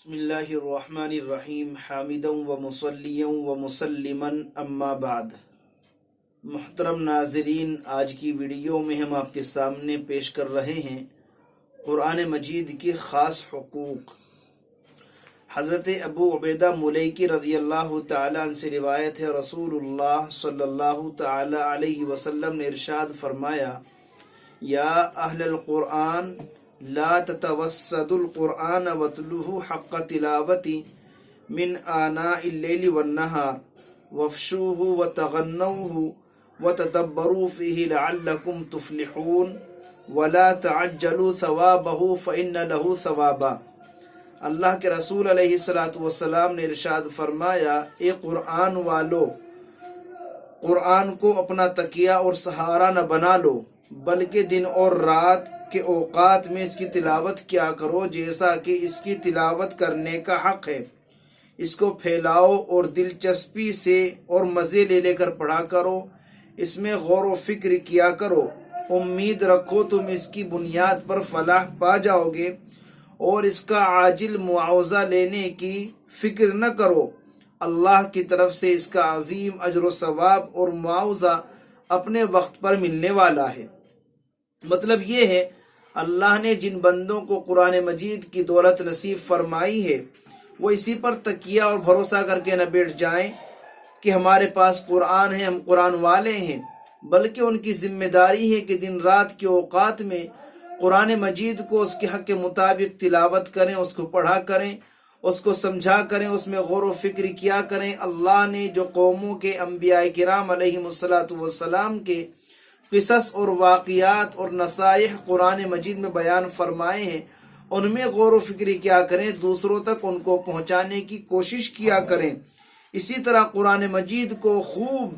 بسم اللہ الرحمن الرحیم حامدا و مصلیا و مسلما اما بعد۔ محترم ناظرین، آج کی ویڈیو میں ہم آپ کے سامنے پیش کر رہے ہیں قرآن مجید کے خاص حقوق۔ حضرت ابو عبیدہ ملیکی رضی اللہ تعالیٰ عنہ سے روایت ہے، رسول اللہ صلی اللہ تعالیٰ علیہ وسلم نے ارشاد فرمایا، یا اہل القرآن لا تتوسدوا القرآن واتلوه حق تلاوتی من آناء اللیل والنہار وافشوه وتغنوه وتدبروا فيه لعلكم تفلحون ولا تعجلوا ثوابه فإن له ثوابا۔ اللہ کے رسول علیہ السلام نے ارشاد فرمایا، اے قرآن والو، قرآن کو اپنا تکیہ اور سہارا نہ بنا لو، بلکہ دن اور رات کے اوقات میں اس کی تلاوت کیا کرو جیسا کہ اس کی تلاوت کرنے کا حق ہے۔ اس کو پھیلاؤ اور دلچسپی سے اور مزے لے کر پڑھا کرو، اس میں غور و فکر کیا کرو، امید رکھو تم اس کی بنیاد پر فلاح پا جاؤ گے، اور اس کا عاجل معاوضہ لینے کی فکر نہ کرو، اللہ کی طرف سے اس کا عظیم اجر و ثواب اور معاوضہ اپنے وقت پر ملنے والا ہے۔ مطلب یہ ہے، اللہ نے جن بندوں کو قرآن مجید کی دولت نصیب فرمائی ہے، وہ اسی پر تکیہ اور بھروسہ کر کے نہ بیٹھ جائیں کہ ہمارے پاس قرآن ہے، ہم قرآن والے ہیں، بلکہ ان کی ذمہ داری ہے کہ دن رات کے اوقات میں قرآن مجید کو اس کے حق کے مطابق تلاوت کریں، اس کو پڑھا کریں، اس کو سمجھا کریں، اس میں غور و فکر کیا کریں۔ اللہ نے جو قوموں کے انبیاء کرام علیہم السلام کے قصص اور واقعات اور نصائح قرآن مجید میں بیان فرمائے ہیں، ان میں غور و فکر کیا کریں، دوسروں تک ان کو پہنچانے کی کوشش کیا کریں۔ اسی طرح قرآن مجید کو خوب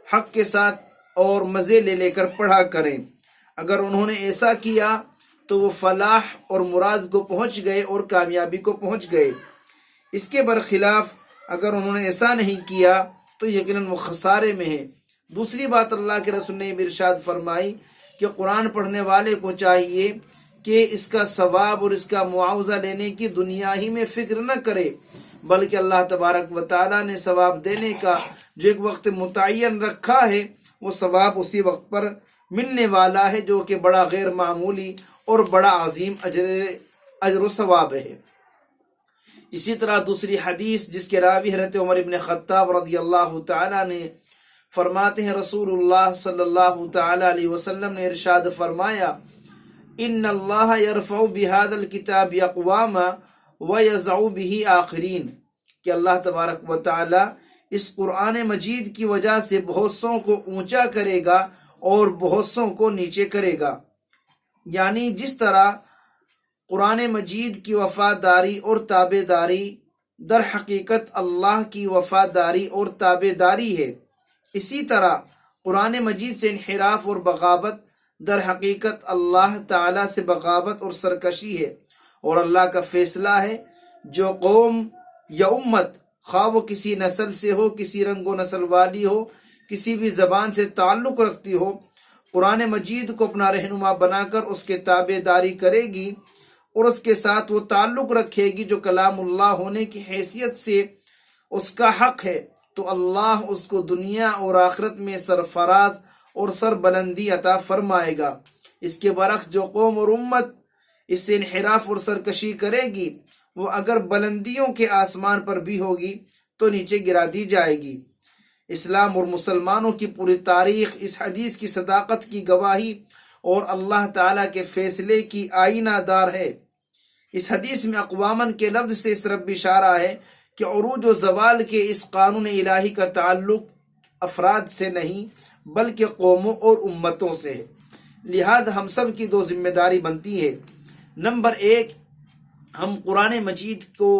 حق کے ساتھ اور مزے لے کر پڑھا کریں۔ اگر انہوں نے ایسا کیا تو وہ فلاح اور مراد کو پہنچ گئے اور کامیابی کو پہنچ گئے۔ اس کے برخلاف اگر انہوں نے ایسا نہیں کیا تو یقیناً وہ خسارے میں ہے۔ دوسری بات، اللہ کے رسول نے ارشاد فرمائی کہ قرآن پڑھنے والے کو چاہیے کہ اس کا ثواب اور اس کا معاوضہ لینے کی دنیا ہی میں فکر نہ کرے، بلکہ اللہ تبارک و تعالیٰ نے ثواب دینے کا جو ایک وقت متعین رکھا ہے، وہ ثواب اسی وقت پر ملنے والا ہے، جو کہ بڑا غیر معمولی اور بڑا عظیم اجر و ثواب ہے۔ اسی طرح دوسری حدیث جس کے راوی حضرت عمر بن خطاب رضی اللہ تعالیٰ نے فرماتے ہیں، رسول اللہ صلی اللہ تعالی علیہ وسلم نے ارشاد فرمایا، ان اللہ یرفع بہذا الکتاب اقواما ویضع بہ آخرین، کہ اللہ تبارک و تعالی اس قرآن مجید کی وجہ سے بہت سوں کو اونچا کرے گا اور بہت سوں کو نیچے کرے گا۔ یعنی جس طرح قرآن مجید کی وفاداری اور تابع داری در حقیقت اللہ کی وفاداری اور تابع داری ہے، اسی طرح قرآن مجید سے انحراف اور بغاوت در حقیقت اللہ تعالیٰ سے بغاوت اور سرکشی ہے، اور اللہ کا فیصلہ ہے جو قوم یا امت، خواہ وہ کسی نسل سے ہو، کسی رنگ و نسل والی ہو، کسی بھی زبان سے تعلق رکھتی ہو، قرآن مجید کو اپنا رہنما بنا کر اس کے تابع داری کرے گی اور اس کے ساتھ وہ تعلق رکھے گی جو کلام اللہ ہونے کی حیثیت سے اس کا حق ہے، تو اللہ اس کو دنیا اور آخرت میں سرفراز اور سربلندی عطا فرمائے گا۔ اس کے برعکس جو قوم اور امت اس سے انحراف اور سرکشی کرے گی، وہ اگر بلندیوں کے آسمان پر بھی ہوگی تو نیچے گرا دی جائے گی۔ اسلام اور مسلمانوں کی پوری تاریخ اس حدیث کی صداقت کی گواہی اور اللہ تعالیٰ کے فیصلے کی آئینہ دار ہے۔ اس حدیث میں اقوامن کے لفظ سے اس طرف بھی اشارہ ہے کہ عروج و زوال کے اس قانون الہی کا تعلق افراد سے نہیں بلکہ قوموں اور امتوں سے ہے، لہذا ہم سب کی دو ذمہ داری بنتی ہے۔ نمبر ایک، ہم قرآن مجید کو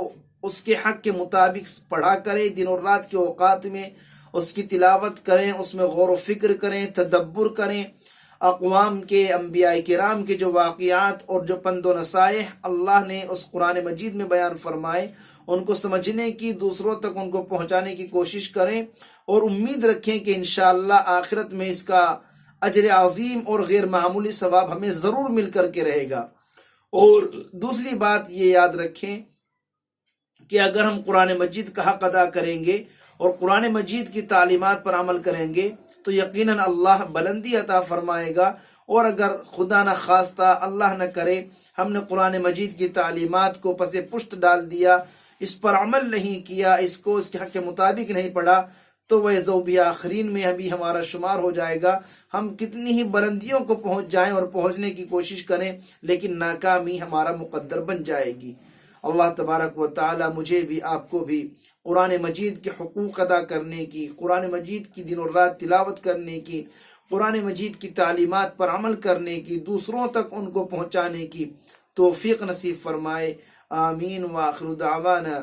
اس کے حق کے مطابق پڑھا کریں، دن اور رات کے اوقات میں اس کی تلاوت کریں، اس میں غور و فکر کریں، تدبر کریں، اقوام کے انبیاء کرام کے جو واقعات اور جو پند و نصائح اللہ نے اس قرآن مجید میں بیان فرمائے، ان کو سمجھنے کی، دوسروں تک ان کو پہنچانے کی کوشش کریں، اور امید رکھیں کہ انشاءاللہ آخرت میں اس کا اجر عظیم اور غیر معمولی ثواب ہمیں ضرور مل کر کے رہے گا۔ اور دوسری بات یہ یاد رکھیں کہ اگر ہم قرآن مجید کا حق ادا کریں گے اور قرآن مجید کی تعلیمات پر عمل کریں گے تو یقیناً اللہ بلندی عطا فرمائے گا۔ اور اگر خدا نہ خواستہ اللہ نہ کرے ہم نے قرآن مجید کی تعلیمات کو پس پشت ڈال دیا، اس پر عمل نہیں کیا، اس کو اس کے حق کے مطابق نہیں پڑھا، تو وہ ذوب آخرین میں ابھی ہمارا شمار ہو جائے گا۔ ہم کتنی ہی بلندیوں کو پہنچ جائیں اور پہنچنے کی کوشش کریں لیکن ناکامی ہمارا مقدر بن جائے گی۔ اللہ تبارک و تعالی مجھے بھی آپ کو بھی قرآن مجید کے حقوق ادا کرنے کی، قرآن مجید کی دن و رات تلاوت کرنے کی، قرآن مجید کی تعلیمات پر عمل کرنے کی، دوسروں تک ان کو پہنچانے کی توفیق نصیب فرمائے۔ آمین۔ وآخر دعوانا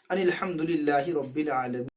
ان الحمد للہ رب العالمین۔